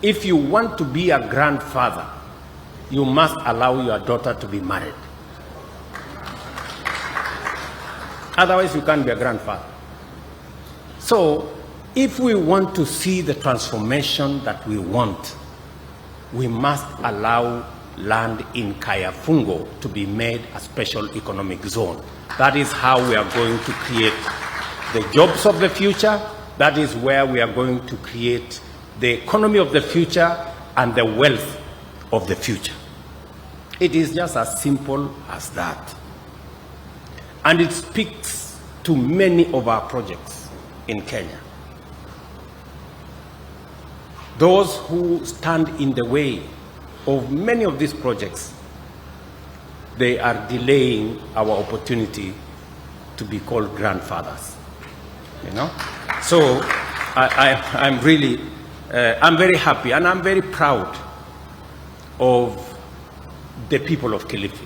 If you want to be a grandfather, you must allow your daughter to be married. Otherwise, you can't be a grandfather. So, if we want to see the transformation that we want, we must allow land in Kayafungo to be made a special economic zone. That is how we are going to create the jobs of the future. That is where we are going to create the economy of the future and the wealth of the future. It is just as simple as that. And it speaks to many of our projects in Kenya. Those who stand in the way of many of these projects, they are delaying our opportunity to be called grandfathers. You know? So I'm really, I'm very happy and I'm very proud of the people of Kilifi.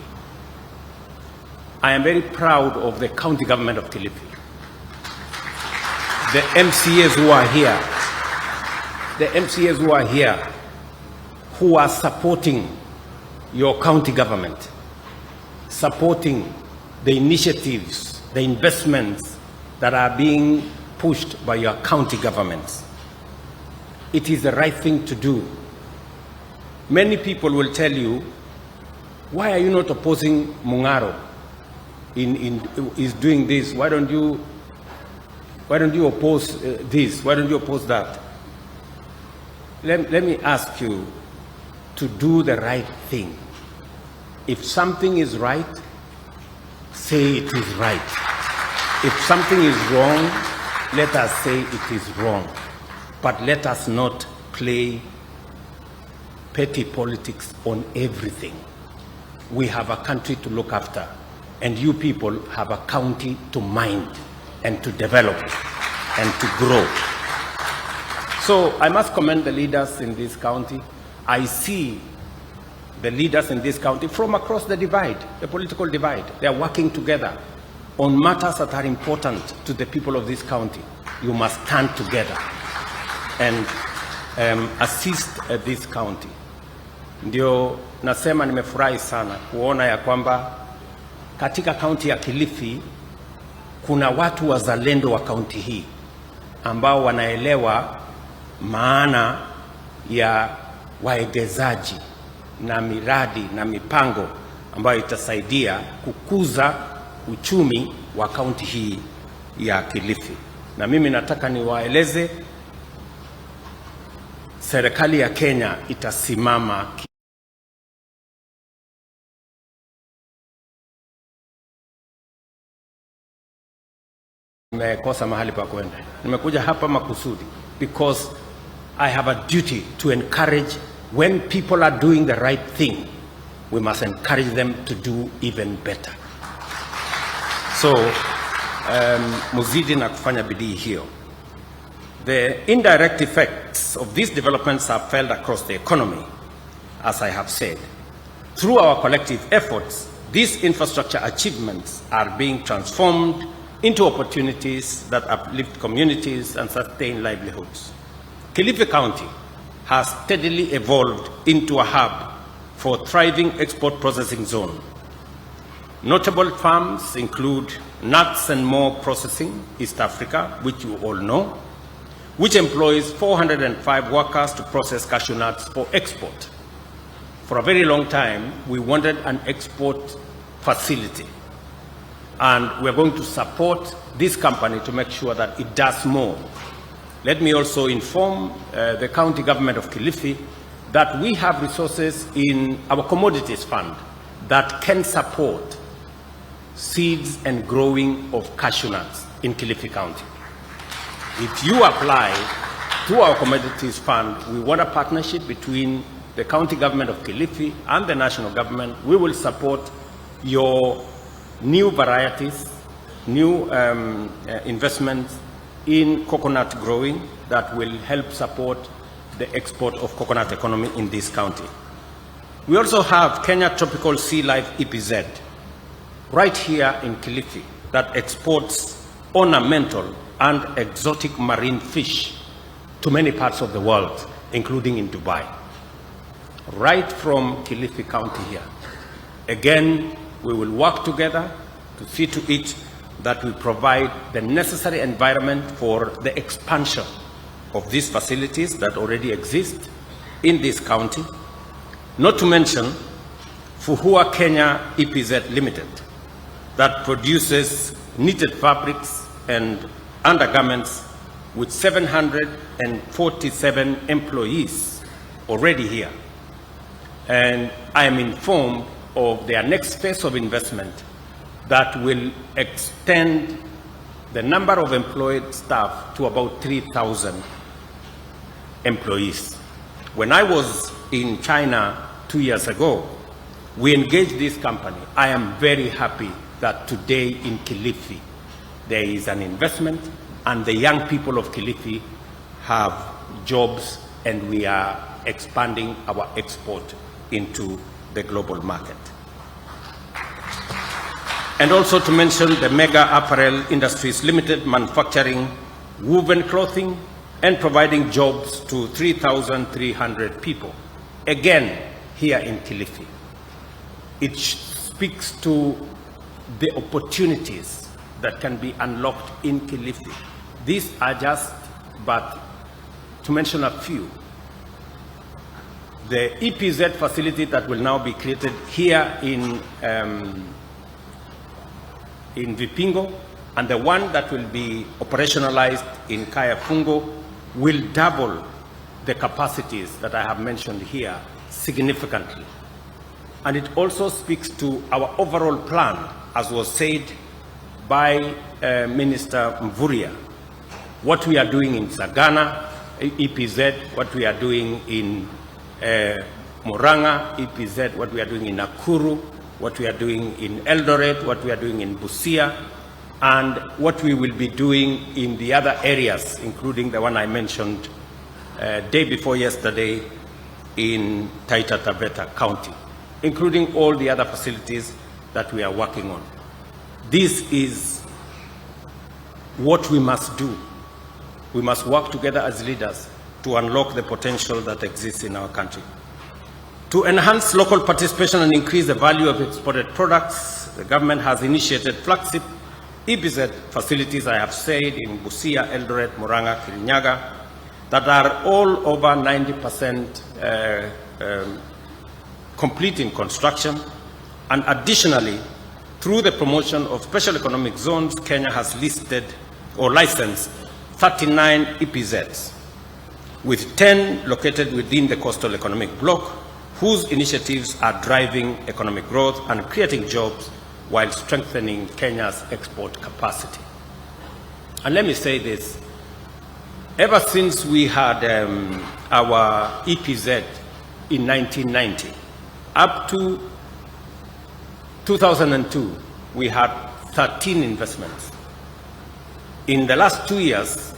I am very proud of the county government of Kilifi. The MCAs who are here, who are supporting your county government, supporting the initiatives, the investments that are being pushed by your county governments. It is the right thing to do. Many people will tell you, why are you not opposing Mung'aro is doing this? Why don't you oppose this? Why don't you oppose that? Let me ask you to do the right thing. If something is right, say it is right. If something is wrong, let us say it is wrong. But let us not play petty politics on everything. We have a country to look after, and you people have a county to mind and to develop and to grow. So I must commend the leaders in this county. I see the leaders in this county from across the divide, the political divide. They are working together on matters that are important to the people of this county. You must stand together and assist this county. Ndio nasema nimefurahi sana kuona ya kwamba katika kaunti ya Kilifi kuna watu wazalendo wa kaunti hii ambao wanaelewa maana ya waegezaji na miradi na mipango ambayo itasaidia kukuza uchumi wa kaunti hii ya Kilifi. Na mimi nataka niwaeleze serikali ya Kenya itasimama. Nimekosa mahali pa kwenda. Nimekuja hapa makusudi because I have a duty to encourage. When people are doing the right thing, we must encourage them to do even better. So, muzidi na kufanya bidii hiyo. The indirect effects of these developments are felt across the economy, as I have said. Through our collective efforts, these infrastructure achievements are being transformed into opportunities that uplift communities and sustain livelihoods. Kilifi County has steadily evolved into a hub for thriving export processing zone. Notable farms include Nuts and More Processing, East Africa, which you all know, which employs 405 workers to process cashew nuts for export. For a very long time, we wanted an export facility, and we're going to support this company to make sure that it does more. Let me also inform the county government of Kilifi that we have resources in our commodities fund that can support seeds and growing of cashew nuts in Kilifi County. If you apply to our commodities fund, we want a partnership between the county government of Kilifi and the national government. We will support your new varieties, new investments in coconut growing that will help support the export of coconut economy in this county. We also have Kenya Tropical Sea Life EPZ right here in Kilifi that exports ornamental and exotic marine fish to many parts of the world. including in Dubai, right from Kilifi County here. Again, we will work together to see to it that we provide the necessary environment for the expansion of these facilities that already exist in this county, not to mention Fuhua Kenya EPZ Limited, that produces knitted fabrics and undergarments with 747 employees already here. And I am informed of their next phase of investment that will extend the number of employed staff to about 3,000 employees. When I was in China 2 years ago, we engaged this company. I am very happy that today in Kilifi there is an investment and the young people of Kilifi have jobs, and we are expanding our export into the global market. And also to mention the Mega Apparel Industries Limited, manufacturing woven clothing and providing jobs to 3,300 people, again here in Kilifi. It speaks to the opportunities that can be unlocked in Kilifi. These are just, but to mention a few. The EPZ facility that will now be created here in Vipingo, and the one that will be operationalized in Kayafungo will double the capacities that I have mentioned here significantly. And it also speaks to our overall plan, as was said by Minister Mvurya, what we are doing in Sagana, EPZ, what we are doing in Murang'a, EPZ, what we are doing in Nakuru, what we are doing in Eldoret, what we are doing in Busia, and what we will be doing in the other areas, including the one I mentioned day before yesterday in Taita Taveta County, including all the other facilities that we are working on. This is what we must do. We must work together as leaders to unlock the potential that exists in our country. To enhance local participation and increase the value of exported products, the government has initiated flagship EPZ facilities, I have said, in Busia, Eldoret, Murang'a, Kirinyaga, that are all over 90% complete in construction. And additionally, through the promotion of special economic zones, Kenya has listed or licensed 39 EPZs, with 10 located within the coastal economic bloc, whose initiatives are driving economic growth and creating jobs while strengthening Kenya's export capacity. And let me say this, ever since we had our EPZ in 1990, up to 2002, we had 13 investments. In the last 2 years,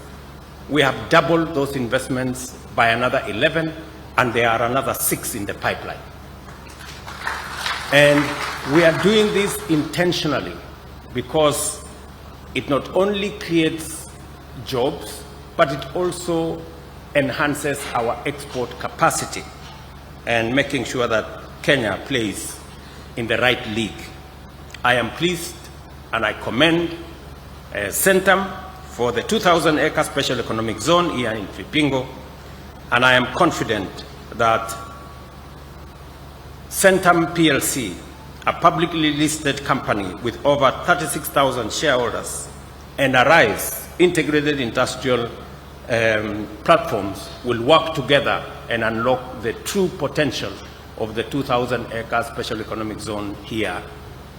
we have doubled those investments by another 11, and there are another 6 in the pipeline. And we are doing this intentionally because it not only creates jobs, but it also enhances our export capacity and making sure that Kenya plays in the right league. I am pleased and I commend Centum for the 2,000-acre special economic zone here in Vipingo, and I am confident that Centum PLC, a publicly listed company with over 36,000 shareholders, and Arise integrated industrial platforms will work together and unlock the true potential of the 2,000-acre special economic zone here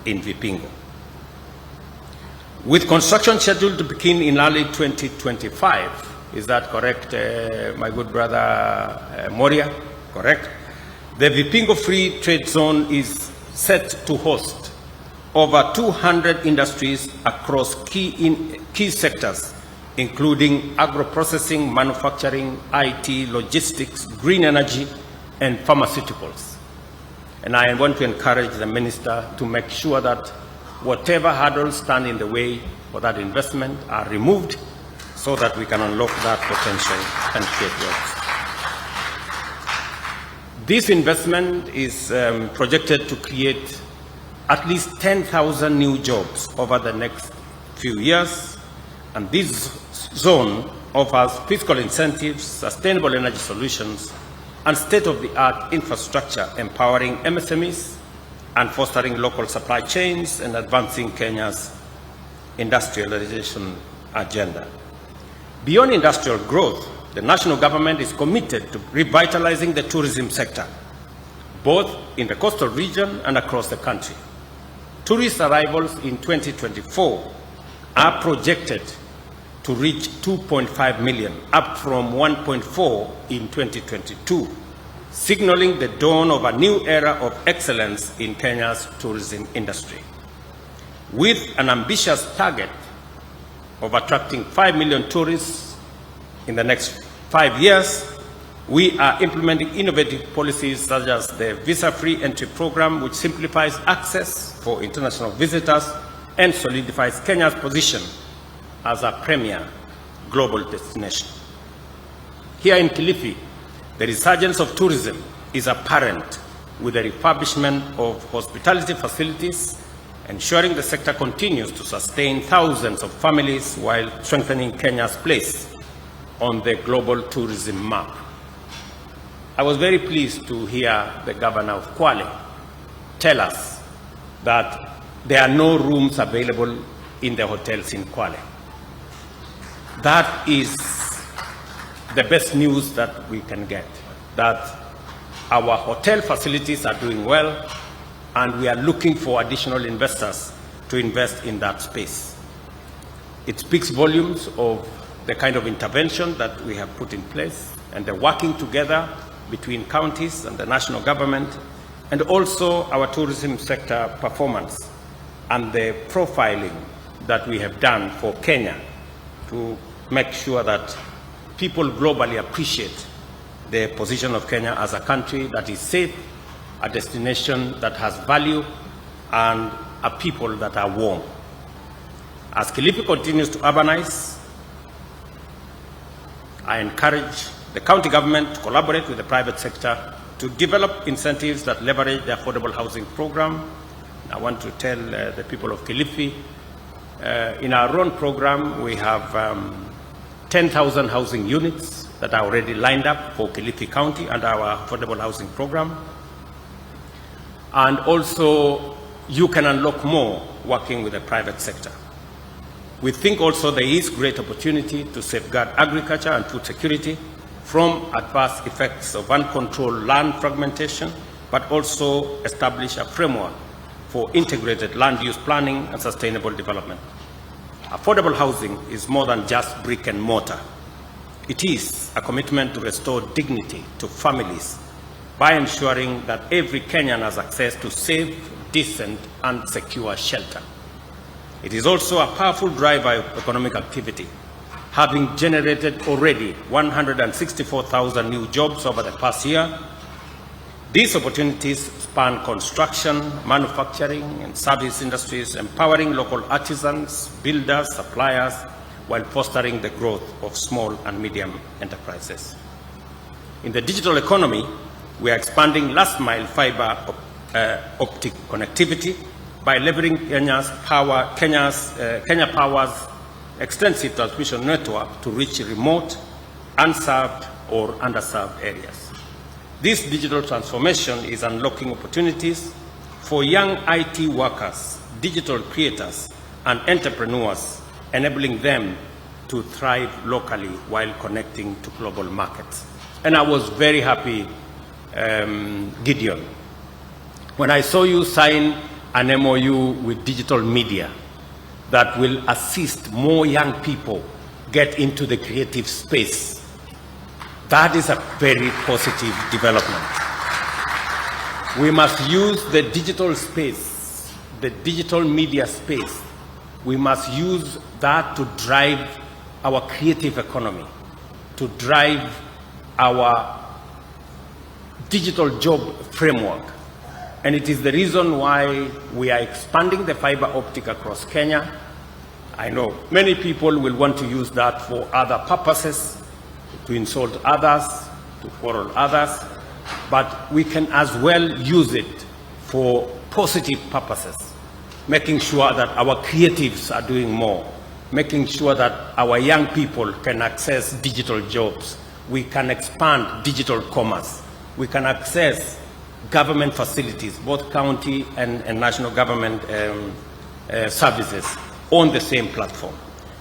in Vipingo. With construction scheduled to begin in early 2025, is that correct, my good brother Moria? Correct? The Vipingo Free Trade Zone is set to host over 200 industries across key sectors, including agro-processing, manufacturing, IT, logistics, green energy, and pharmaceuticals. And I want to encourage the minister to make sure that whatever hurdles stand in the way for that investment are removed so that we can unlock that potential and create jobs. This investment is projected to create at least 10,000 new jobs over the next few years, and this zone offers fiscal incentives, sustainable energy solutions, and state-of-the-art infrastructure empowering MSMEs and fostering local supply chains and advancing Kenya's industrialization agenda. Beyond industrial growth, the national government is committed to revitalizing the tourism sector, both in the coastal region and across the country. Tourist arrivals in 2024 are projected to reach 2.5 million, up from 1.4 in 2022, signaling the dawn of a new era of excellence in Kenya's tourism industry. With an ambitious target of attracting 5 million tourists in the next 5 years, we are implementing innovative policies such as the visa-free entry program, which simplifies access for international visitors and solidifies Kenya's position as a premier global destination. Here in Kilifi, the resurgence of tourism is apparent with the refurbishment of hospitality facilities, ensuring the sector continues to sustain thousands of families while strengthening Kenya's place on the global tourism map. I was very pleased to hear the governor of Kwale tell us that there are no rooms available in the hotels in Kwale. That is the best news that we can get, that our hotel facilities are doing well, and we are looking for additional investors to invest in that space. It speaks volumes of the kind of intervention that we have put in place and the working together between counties and the national government, and also our tourism sector performance and the profiling that we have done for Kenya to make sure that people globally appreciate the position of Kenya as a country that is safe, a destination that has value, and a people that are warm. As Kilifi continues to urbanize, I encourage the county government to collaborate with the private sector to develop incentives that leverage the affordable housing program. I want to tell the people of Kilifi, in our own program, we have 10,000 housing units that are already lined up for Kilifi County under our affordable housing program. And also, you can unlock more working with the private sector. We think also there is great opportunity to safeguard agriculture and food security from adverse effects of uncontrolled land fragmentation, but also establish a framework for integrated land use planning and sustainable development. Affordable housing is more than just brick and mortar. It is a commitment to restore dignity to families by ensuring that every Kenyan has access to safe, decent, and secure shelter. It is also a powerful driver of economic activity, having generated already 164,000 new jobs over the past year. These opportunities span construction, manufacturing, and service industries, empowering local artisans, builders, suppliers, while fostering the growth of small and medium enterprises. In the digital economy, we are expanding last-mile fiber optic connectivity by leveraging Kenya Power's extensive transmission network to reach remote, unserved, or underserved areas. This digital transformation is unlocking opportunities for young IT workers, digital creators, and entrepreneurs, enabling them to thrive locally while connecting to global markets. And I was very happy, Gideon, when I saw you sign an MoU with digital media that will assist more young people get into the creative space. That is a very positive development. We must use the digital space, the digital media space. We must use that to drive our creative economy, to drive our digital job framework. And it is the reason why we are expanding the fiber optic across Kenya. I know many people will want to use that for other purposes, to insult others, to quarrel others. but we can as well use it for positive purposes, making sure that our creatives are doing more, making sure that our young people can access digital jobs. We can expand digital commerce. We can access government facilities, both county and national government services on the same platform.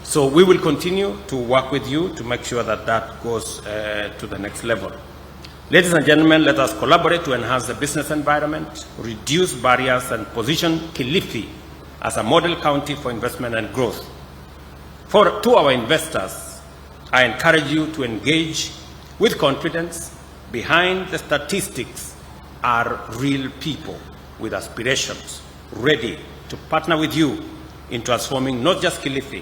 So we will continue to work with you to make sure that that goes to the next level. Ladies and gentlemen, let us collaborate to enhance the business environment, reduce barriers, and position Kilifi as a model county for investment and growth. To our investors, I encourage you to engage with confidence. Behind the statistics are real people with aspirations, ready to partner with you in transforming not just Kilifi,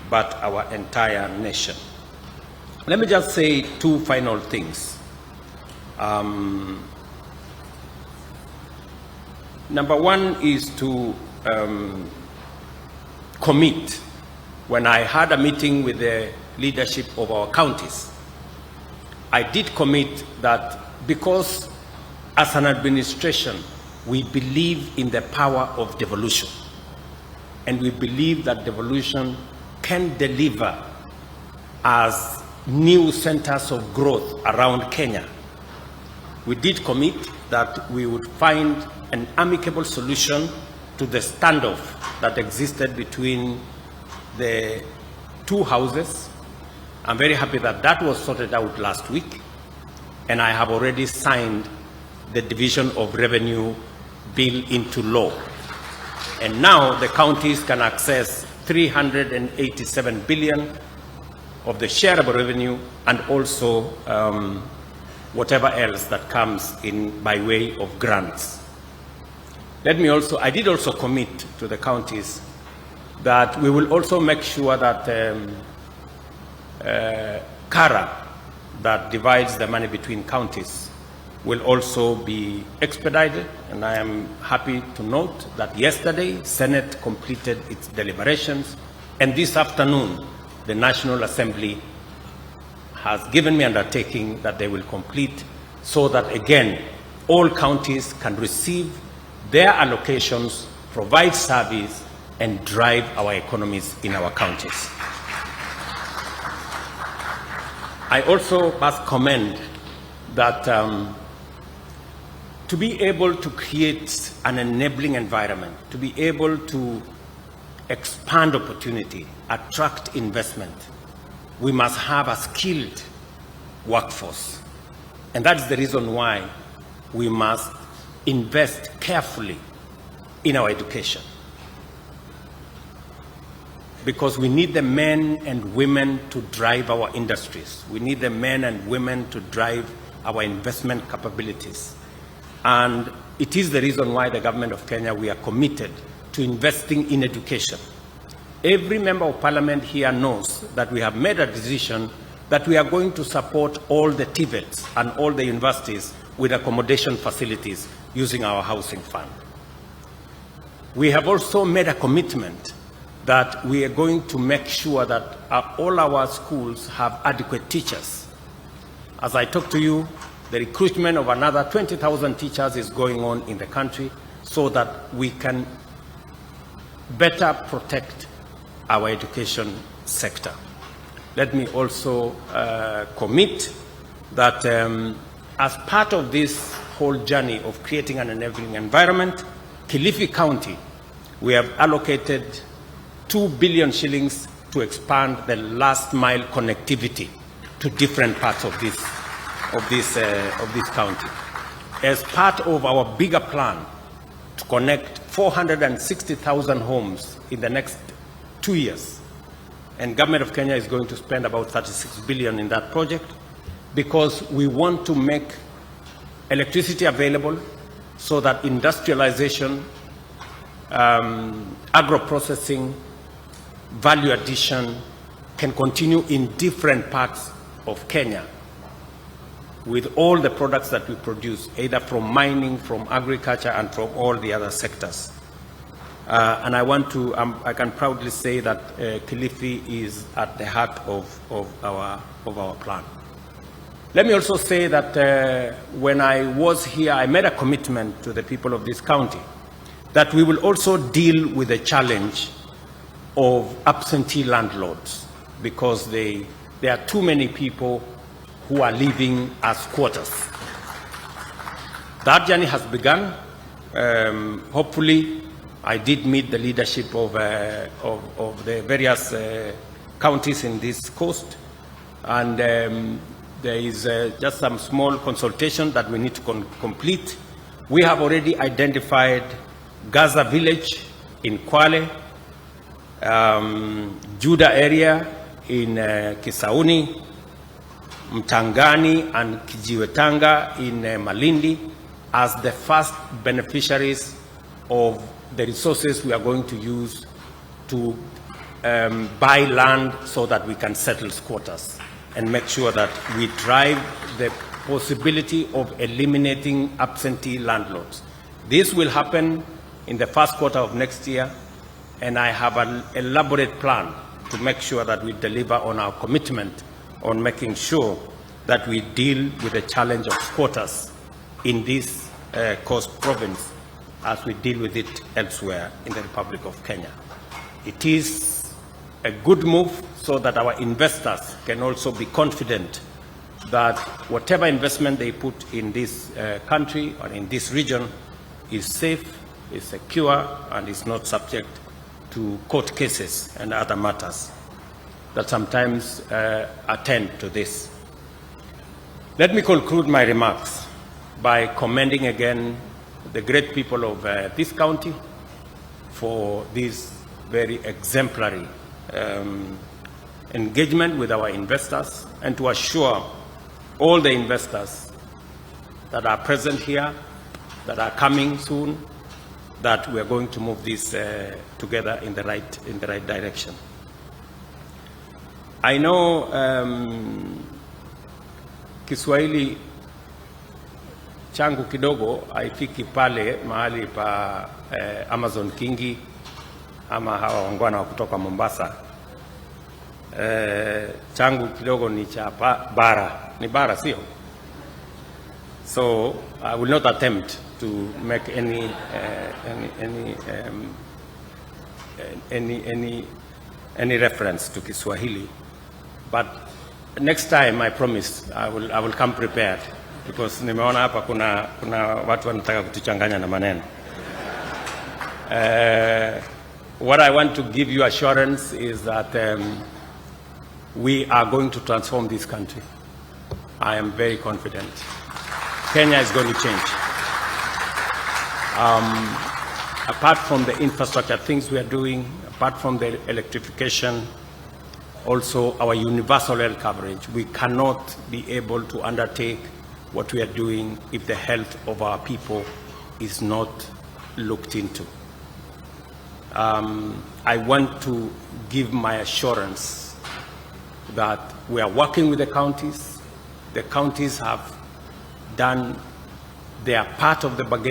but our entire nation. Let me just say two final things. Number one is to commit. When I had a meeting with the leadership of our counties, I did commit that because as an administration, we believe in the power of devolution. And we believe that devolution can deliver as new centers of growth around Kenya. We did commit that we would find an amicable solution to the standoff that existed between the two houses. I'm very happy that that was sorted out last week, and I have already signed the Division of Revenue bill into law. And now the counties can access 387 billion of the shareable revenue, and also whatever else that comes in by way of grants. I did also commit to the counties that we will also make sure that CARA, that divides the money between counties, will also be expedited. And I am happy to note that yesterday, Senate completed its deliberations, and this afternoon, the National Assembly has given me undertaking that they will complete, so that again, all counties can receive their allocations, provide service, and drive our economies in our counties. I also must commend that to be able to create an enabling environment, to be able to expand opportunity, attract investment, we must have a skilled workforce. And that's the reason why we must invest carefully in our education. Because we need the men and women to drive our industries. We need the men and women to drive our investment capabilities. And it is the reason why the government of Kenya, we are committed to investing in education. Every member of parliament here knows that we have made a decision that we are going to support all the TVETs and all the universities with accommodation facilities using our housing fund. We have also made a commitment that we are going to make sure that all our schools have adequate teachers. As I talk to you, the recruitment of another 20,000 teachers is going on in the country so that we can better protect our education sector. Let me also commit that as part of this whole journey of creating an enabling environment, Kilifi County, we have allocated 2 billion shillings to expand the last mile connectivity to different parts of this county. As part of our bigger plan to connect 460,000 homes in the next 2 years, and Government of Kenya is going to spend about 36 billion in that project, because we want to make electricity available so that industrialization, agro-processing, value addition can continue in different parts of Kenya with all the products that we produce, either from mining, from agriculture, and from all the other sectors. And I can proudly say that Kilifi is at the heart of our plan. Let me also say that when I was here, I made a commitment to the people of this county that we will also deal with the challenge of absentee landlords, because there are too many people who are living as squatters. That journey has begun. Hopefully, I did meet the leadership of the various counties in this coast, and there is just some small consultation that we need to complete. We have already identified Gaza Village in Kwale, Juda area in Kisauni, Mtangani and Kijiwetanga in Malindi as the first beneficiaries of the resources we are going to use to buy land so that we can settle squatters and make sure that we drive the possibility of eliminating absentee landlords. This will happen in the first quarter of next year, and I have an elaborate plan to make sure that we deliver on our commitment on making sure that we deal with the challenge of squatters in this coast province as we deal with it elsewhere in the Republic of Kenya. It is a good move so that our investors can also be confident that whatever investment they put in this country or in this region is safe, is secure, and is not subject to court cases and other matters that sometimes attend to this. Let me conclude my remarks by commending again the great people of this county for this very exemplary engagement with our investors, and to assure all the investors that are present here, that are coming soon, that we are going to move this together in the right direction. I know Kiswahili changu kidogo haifiki pale mahali pa Amazon Kingi ama hawa wangwana wa kutoka Mombasa. Changu kidogo ni cha bara, ni bara sio? So I will not attempt to make any reference to Kiswahili, but next time I promise I will come prepared, because nimeona hapa kuna watu wanataka kutuchanganya na maneno. What I want to give you assurance is that we are going to transform this country. I am very confident. Kenya is going to change. Apart from the infrastructure things we are doing, apart from the electrification, also our universal health coverage, we cannot be able to undertake what we are doing if the health of our people is not looked into. I want to give my assurance that we are working with the counties. The counties have done their part of the bargain.